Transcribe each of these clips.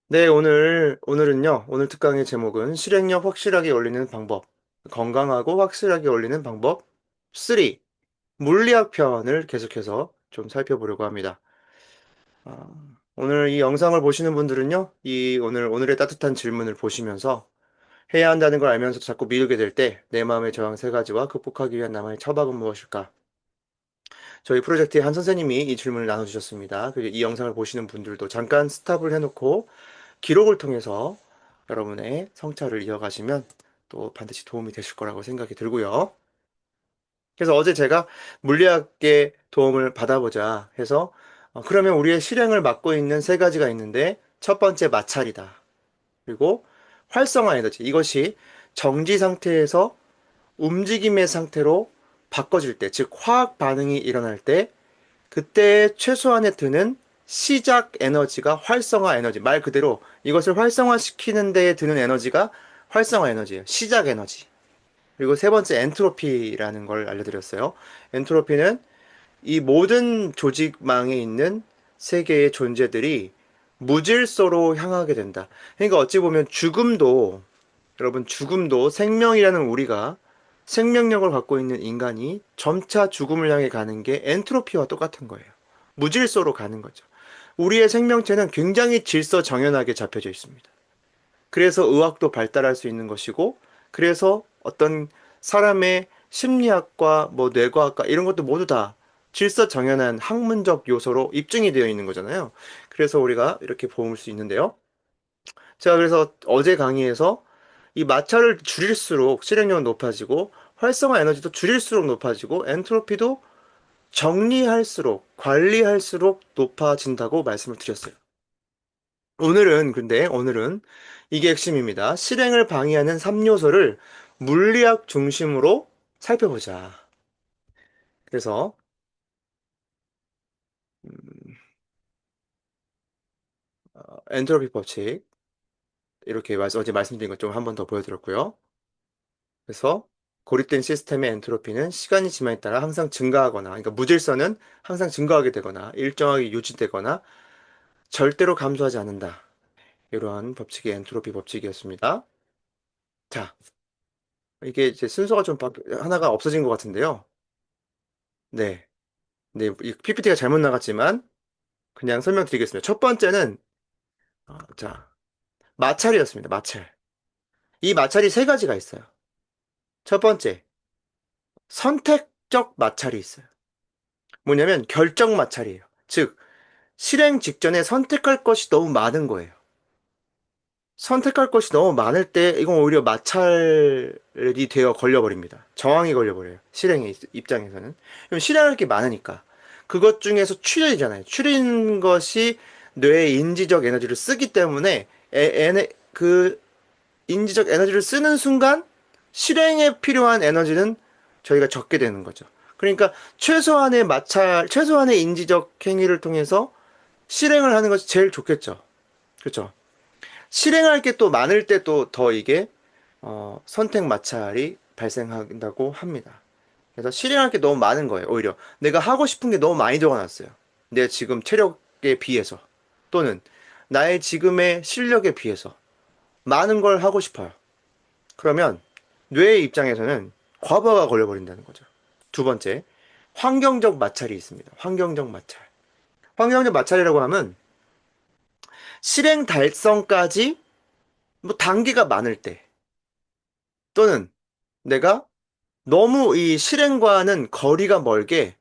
네, 오늘 특강의 제목은 실행력 확실하게 올리는 방법, 건강하고 확실하게 올리는 방법 3, 물리학 편을 계속해서 좀 살펴보려고 합니다. 아, 오늘 이 영상을 보시는 분들은요, 오늘의 따뜻한 질문을 보시면서 해야 한다는 걸 알면서 자꾸 미루게 될 때 내 마음의 저항 세 가지와 극복하기 위한 나만의 처방은 무엇일까? 저희 프로젝트의 한 선생님이 이 질문을 나눠주셨습니다. 그리고 이 영상을 보시는 분들도 잠깐 스탑을 해놓고 기록을 통해서 여러분의 성찰을 이어가시면 또 반드시 도움이 되실 거라고 생각이 들고요. 그래서 어제 제가 물리학의 도움을 받아보자 해서 그러면 우리의 실행을 맡고 있는 세 가지가 있는데 첫 번째 마찰이다. 그리고 활성화 에너지. 이것이 정지 상태에서 움직임의 상태로 바꿔질 때, 즉 화학 반응이 일어날 때 그때 최소한에 드는 시작 에너지가 활성화 에너지. 말 그대로 이것을 활성화시키는 데에 드는 에너지가 활성화 에너지예요. 시작 에너지. 그리고 세 번째 엔트로피라는 걸 알려드렸어요. 엔트로피는 이 모든 조직망에 있는 세계의 존재들이 무질서로 향하게 된다. 그러니까 어찌 보면 죽음도 생명이라는 우리가 생명력을 갖고 있는 인간이 점차 죽음을 향해 가는 게 엔트로피와 똑같은 거예요. 무질서로 가는 거죠. 우리의 생명체는 굉장히 질서정연하게 잡혀져 있습니다. 그래서 의학도 발달할 수 있는 것이고, 그래서 어떤 사람의 심리학과 뭐 뇌과학과 이런 것도 모두 다 질서정연한 학문적 요소로 입증이 되어 있는 거잖아요. 그래서 우리가 이렇게 볼 수 있는데요. 제가 그래서 어제 강의에서 이 마찰을 줄일수록 실행력은 높아지고 활성화 에너지도 줄일수록 높아지고 엔트로피도 정리할수록 관리할수록 높아진다고 말씀을 드렸어요. 오늘은 이게 핵심입니다. 실행을 방해하는 3요소를 물리학 중심으로 살펴보자. 그래서 엔트로피 법칙 이렇게 어제 말씀드린 것 좀 한 번 더 보여드렸고요. 그래서 고립된 시스템의 엔트로피는 시간이 지남에 따라 항상 증가하거나, 그러니까 무질서는 항상 증가하게 되거나 일정하게 유지되거나 절대로 감소하지 않는다. 이러한 법칙이 엔트로피 법칙이었습니다. 자, 이게 이제 순서가 하나가 없어진 것 같은데요. 네. 네, 이 PPT가 잘못 나갔지만 그냥 설명드리겠습니다. 첫 번째는 자, 마찰이었습니다. 마찰. 이 마찰이 세 가지가 있어요. 첫 번째, 선택적 마찰이 있어요. 뭐냐면 결정 마찰이에요. 즉, 실행 직전에 선택할 것이 너무 많은 거예요. 선택할 것이 너무 많을 때 이건 오히려 마찰이 되어 걸려버립니다. 저항이 걸려버려요. 실행의 입장에서는. 그럼 실행할 게 많으니까. 그것 중에서 추려이잖아요. 추린 것이 뇌의 인지적 에너지를 쓰기 때문에 그 인지적 에너지를 쓰는 순간 실행에 필요한 에너지는 저희가 적게 되는 거죠. 그러니까 최소한의 인지적 행위를 통해서 실행을 하는 것이 제일 좋겠죠. 그렇죠? 실행할 게 또 많을 때 또 더 이게 선택 마찰이 발생한다고 합니다. 그래서 실행할 게 너무 많은 거예요. 오히려 내가 하고 싶은 게 너무 많이 적어놨어요. 내 지금 체력에 비해서 또는 나의 지금의 실력에 비해서 많은 걸 하고 싶어요. 그러면 뇌의 입장에서는 과부하가 걸려버린다는 거죠. 두 번째, 환경적 마찰이 있습니다. 환경적 마찰. 환경적 마찰이라고 하면 실행 달성까지 뭐 단계가 많을 때 또는 내가 너무 이 실행과는 거리가 멀게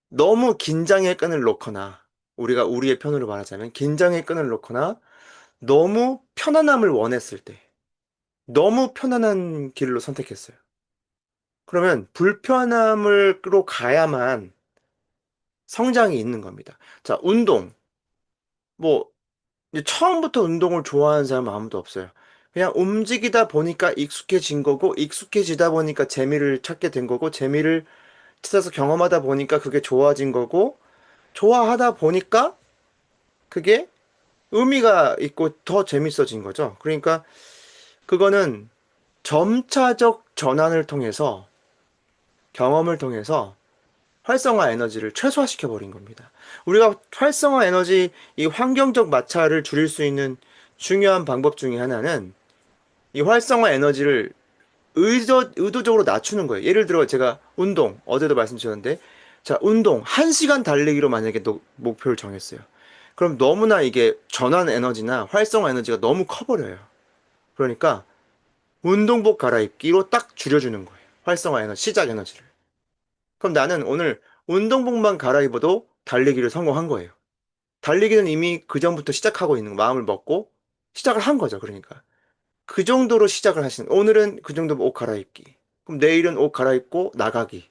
너무 긴장의 끈을 놓거나 우리가 우리의 편으로 말하자면 긴장의 끈을 놓거나 너무 편안함을 원했을 때 너무 편안한 길로 선택했어요. 그러면 불편함으로 가야만 성장이 있는 겁니다. 자, 운동. 뭐 이제 처음부터 운동을 좋아하는 사람은 아무도 없어요. 그냥 움직이다 보니까 익숙해진 거고 익숙해지다 보니까 재미를 찾게 된 거고 재미를 찾아서 경험하다 보니까 그게 좋아진 거고 좋아하다 보니까 그게 의미가 있고 더 재밌어진 거죠. 그러니까 그거는 점차적 전환을 통해서 경험을 통해서 활성화 에너지를 최소화시켜 버린 겁니다. 우리가 활성화 에너지, 이 환경적 마찰을 줄일 수 있는 중요한 방법 중에 하나는 이 활성화 에너지를 의도적으로 낮추는 거예요. 예를 들어 제가 운동, 어제도 말씀드렸는데, 자, 운동, 1시간 달리기로 만약에 목표를 정했어요. 그럼 너무나 이게 전환 에너지나 활성화 에너지가 너무 커버려요. 그러니까 운동복 갈아입기로 딱 줄여주는 거예요. 활성화 에너지, 시작 에너지를. 그럼 나는 오늘 운동복만 갈아입어도 달리기를 성공한 거예요. 달리기는 이미 그 전부터 시작하고 있는 거, 마음을 먹고 시작을 한 거죠. 그러니까. 그 정도로 시작을 하시는, 오늘은 그 정도 옷 갈아입기. 그럼 내일은 옷 갈아입고 나가기.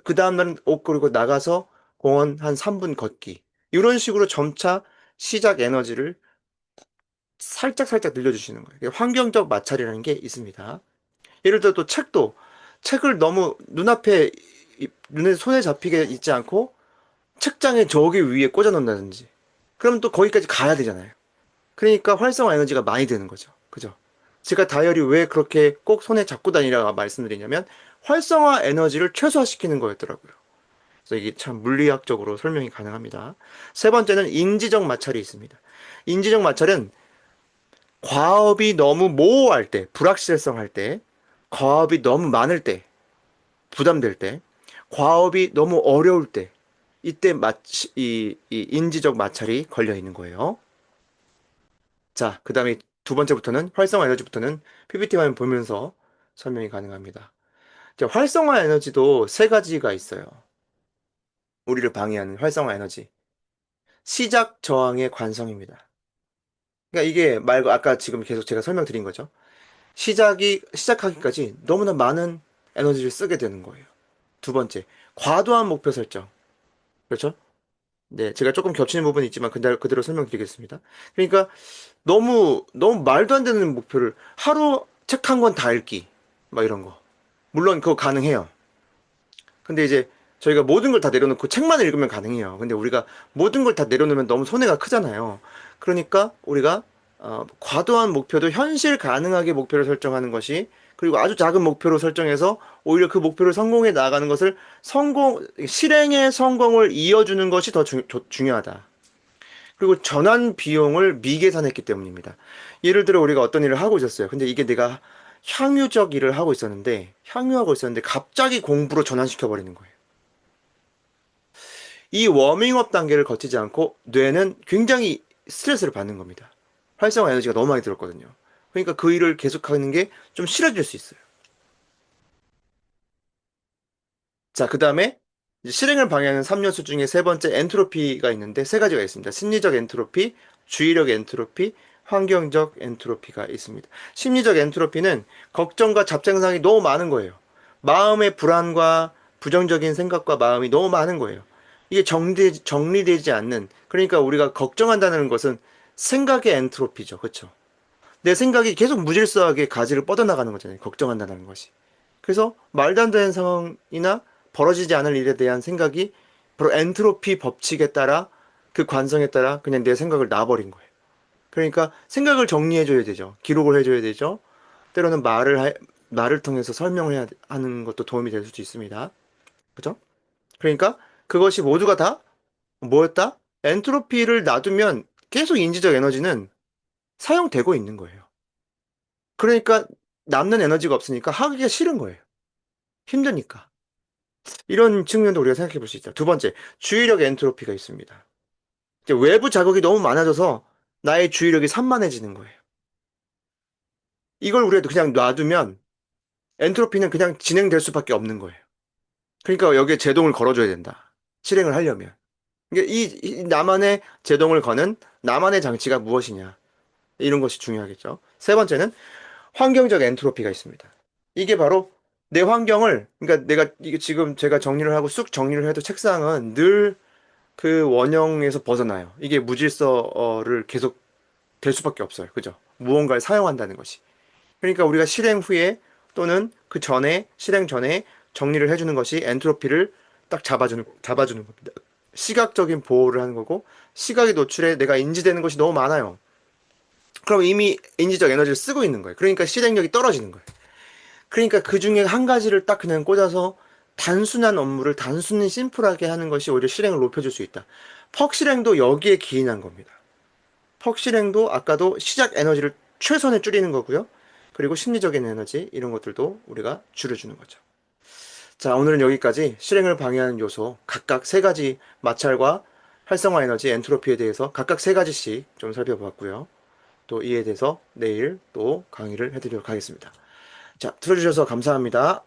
그 다음날은 옷 그리고 나가서 공원 한 3분 걷기. 이런 식으로 점차 시작 에너지를 살짝 늘려주시는 거예요. 이게 환경적 마찰이라는 게 있습니다. 예를 들어 또 책도, 책을 너무 눈앞에, 눈에 손에 잡히게 있지 않고 책장에 저기 위에 꽂아 놓는다든지. 그러면 또 거기까지 가야 되잖아요. 그러니까 활성화 에너지가 많이 드는 거죠. 그죠? 제가 다이어리 왜 그렇게 꼭 손에 잡고 다니라고 말씀드리냐면 활성화 에너지를 최소화시키는 거였더라고요. 그래서 이게 참 물리학적으로 설명이 가능합니다. 세 번째는 인지적 마찰이 있습니다. 인지적 마찰은 과업이 너무 모호할 때, 불확실성할 때, 과업이 너무 많을 때, 부담될 때, 과업이 너무 어려울 때, 이때 이 인지적 마찰이 걸려 있는 거예요. 자, 그 다음에 두 번째부터는 활성화 에너지부터는 PPT 화면 보면서 설명이 가능합니다. 이제 활성화 에너지도 세 가지가 있어요. 우리를 방해하는 활성화 에너지. 시작 저항의 관성입니다. 그러니까 이게 말고 아까 지금 계속 제가 설명드린 거죠. 시작하기까지 너무나 많은 에너지를 쓰게 되는 거예요. 두 번째, 과도한 목표 설정. 그렇죠? 네, 제가 조금 겹치는 부분이 있지만 그대로 설명드리겠습니다. 그러니까 너무 말도 안 되는 목표를 하루 책 한 권 다 읽기. 막 이런 거. 물론 그거 가능해요. 근데 이제 저희가 모든 걸 다 내려놓고 책만 읽으면 가능해요. 근데 우리가 모든 걸 다 내려놓으면 너무 손해가 크잖아요. 그러니까 우리가 과도한 목표도 현실 가능하게 목표를 설정하는 것이 그리고 아주 작은 목표로 설정해서 오히려 그 목표를 성공해 나가는 것을 실행의 성공을 이어주는 것이 더 중요하다. 그리고 전환 비용을 미계산했기 때문입니다. 예를 들어 우리가 어떤 일을 하고 있었어요. 근데 이게 내가 향유적 일을 향유하고 있었는데 갑자기 공부로 전환시켜 버리는 거예요. 이 워밍업 단계를 거치지 않고 뇌는 굉장히 스트레스를 받는 겁니다. 활성화 에너지가 너무 많이 들었거든요. 그러니까 그 일을 계속하는 게 좀 싫어질 수 있어요. 자, 그 다음에 실행을 방해하는 3요소 중에 세 번째 엔트로피가 있는데 세 가지가 있습니다. 심리적 엔트로피, 주의력 엔트로피, 환경적 엔트로피가 있습니다. 심리적 엔트로피는 걱정과 잡생각이 너무 많은 거예요. 마음의 불안과 부정적인 생각과 마음이 너무 많은 거예요. 이게 정리되지 않는, 그러니까 우리가 걱정한다는 것은 생각의 엔트로피죠. 그렇죠? 내 생각이 계속 무질서하게 가지를 뻗어나가는 거잖아요. 걱정한다는 것이. 그래서 말도 안 되는 상황이나 벌어지지 않을 일에 대한 생각이 바로 엔트로피 법칙에 따라 그 관성에 따라 그냥 내 생각을 놔버린 거예요. 그러니까 생각을 정리해줘야 되죠. 기록을 해줘야 되죠. 때로는 말을 통해서 설명을 하는 것도 도움이 될 수도 있습니다. 그죠? 그러니까 그것이 모두가 다 뭐였다? 엔트로피를 놔두면 계속 인지적 에너지는 사용되고 있는 거예요. 그러니까 남는 에너지가 없으니까 하기가 싫은 거예요. 힘드니까. 이런 측면도 우리가 생각해 볼 수 있다. 두 번째, 주의력 엔트로피가 있습니다. 이제 외부 자극이 너무 많아져서 나의 주의력이 산만해지는 거예요. 이걸 우리가 그냥 놔두면 엔트로피는 그냥 진행될 수밖에 없는 거예요. 그러니까 여기에 제동을 걸어줘야 된다. 실행을 하려면. 이게 이 나만의 제동을 거는 나만의 장치가 무엇이냐. 이런 것이 중요하겠죠. 세 번째는 환경적 엔트로피가 있습니다. 이게 바로 내 환경을, 그러니까 내가 이게 지금 제가 정리를 하고 쑥 정리를 해도 책상은 늘 그 원형에서 벗어나요. 이게 무질서를 계속 될 수밖에 없어요. 그죠? 무언가를 사용한다는 것이. 그러니까 우리가 실행 후에 또는 그 전에, 실행 전에 정리를 해주는 것이 엔트로피를 딱 잡아주는 겁니다. 시각적인 보호를 하는 거고, 시각의 노출에 내가 인지되는 것이 너무 많아요. 그럼 이미 인지적 에너지를 쓰고 있는 거예요. 그러니까 실행력이 떨어지는 거예요. 그러니까 그 중에 한 가지를 딱 그냥 꽂아서 단순한 업무를 단순히 심플하게 하는 것이 오히려 실행을 높여줄 수 있다. 퍽 실행도 여기에 기인한 겁니다. 퍽 실행도 아까도 시작 에너지를 최선에 줄이는 거고요. 그리고 심리적인 에너지 이런 것들도 우리가 줄여주는 거죠. 자, 오늘은 여기까지 실행을 방해하는 요소 각각 세 가지 마찰과 활성화 에너지, 엔트로피에 대해서 각각 세 가지씩 좀 살펴봤고요. 또 이에 대해서 내일 또 강의를 해드리도록 하겠습니다. 자, 들어주셔서 감사합니다.